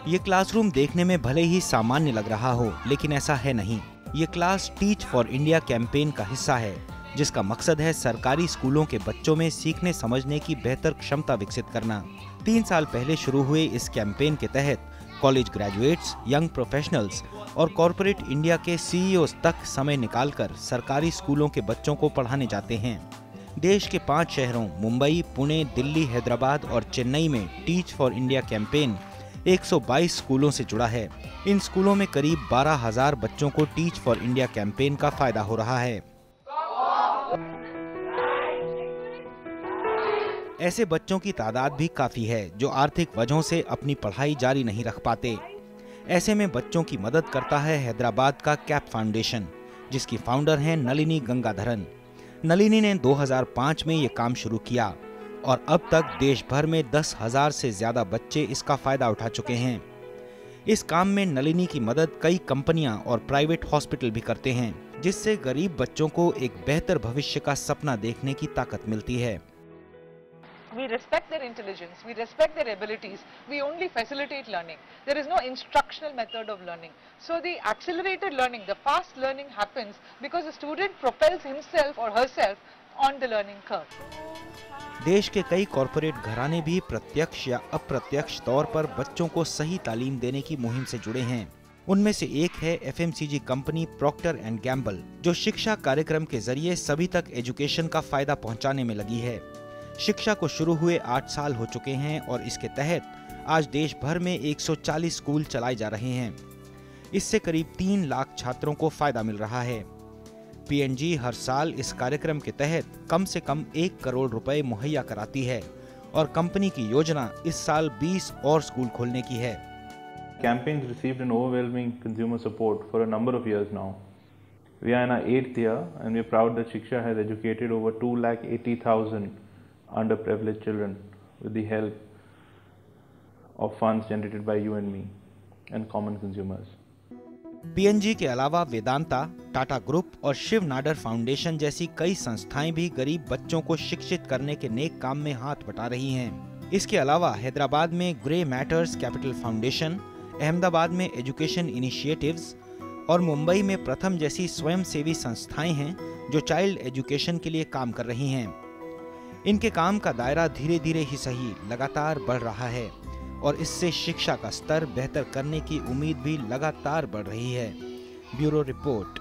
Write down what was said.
ये क्लासरूम देखने में भले ही सामान्य लग रहा हो, लेकिन ऐसा है नहीं। ये class teach for India campaign का हिस्सा है, जिसका मकसद है सरकारी स्कूलों के बच्चों में सीखने समझने की बेहतर क्षमता विकसित करना। 3 साल पहले शुरू हुए इस कैंपेन के तहत कॉलेज ग्रेजुएट्स, यंग प्रोफेशनल्स और कॉरपोरेट इंडिया के सीईओज तक समय निकालकर सरकारी स्कूलों के बच्चों को पढ़ाने जाते हैं। देश के 5 शहरों मुंबई, पुणे, दिल्ली, हैदराबाद और चेन्नई में टीच फॉर इंडिया कैंपेन 122 स्कूलों से जुड़ा है। इन स्कूलों में करीब 12,000 बच्चों को टीच फॉर इंडिया कैंपेन का फायदा हो रहा है। ऐसे बच्चों की तादाद भी काफी है जो आर्थिक वजहों से अपनी पढ़ाई जारी नहीं रख पाते। ऐसे में बच्चों की मदद करता है हैदराबाद का कैप फाउंडेशन, जिसकी फाउंडर हैं नलिनी गंगाधरन। नलिनी ने 2005 में ये काम शुरू किया और अब तक देश भर में 10,000 से ज्यादा बच्चे इसका फायदा उठा चुके हैं। इस काम में नलिनी की मदद कई कंपनियां और प्राइवेट हॉस्पिटल भी करते हैं, जिससे गरीब बच्चों को एक बेहतर भविष्य का सपना देखने की ताकत मिलती है। We respect their intelligence, we respect their abilities, we only facilitate learning. There is no instructional method of learning. So the accelerated learning, the fast learning happens because the student propels himself or herself on the learning curve. देश के कई corporate घराने भी प्रत्यक्ष या अप्रत्यक्ष तौर पर बच्चों को सही तालीम देने की मुहिम से जुड़े हैं। उनमें से एक है FMCG company Procter and Gamble, जो शिक्षा कार्यक्रम के जरिए सभी तक एजुकेशन का फायदा पहुंचाने में लगी है। शिक्षा को शुरू हुए 8 साल हो चुके हैं और इसके तहत आज देश भर में 140 स्कूल चलाए जा रहे हैं। इससे करीब 3 लाख छात्रों को फायदा मिल रहा है। PNG हर साल इस कार्यक्रम के तहत कम से कम 1 करोड़ रुपए मुहैया कराती है और कंपनी की योजना इस साल 20 और स्कूल खोलने की है। Campaigns received an overwhelming consumer support for a number of years now. We are in our 8th year and we are proud that Shiksha has educated over 2,80,000 underprivileged children with the help of funds generated by you and me and common consumers. PNG के अलावा Vedanta, Tata group और Shiv Nadar foundation जैसी कई संस्थाएं भी गरीब बच्चों को शिक्षित करने के नेक काम में हाथ बटा रही हैं। इसके अलावा हैदराबाद में grey matters capital foundation, Ahmedabad में एजुकेशन इनिशिएटिव्स और मुंबई में प्रथम जैसी स्वयंसेवी संस्थाएं हैं जो चाइल्ड एजुकेशन के लिए काम कर रही हैं। इनके काम का दायरा धीरे धीरे ही सही लगातार बढ़ रहा है और इससे शिक्षा का स्तर बेहतर करने की उम्मीद भी लगातार बढ़ रही है। Bureau report.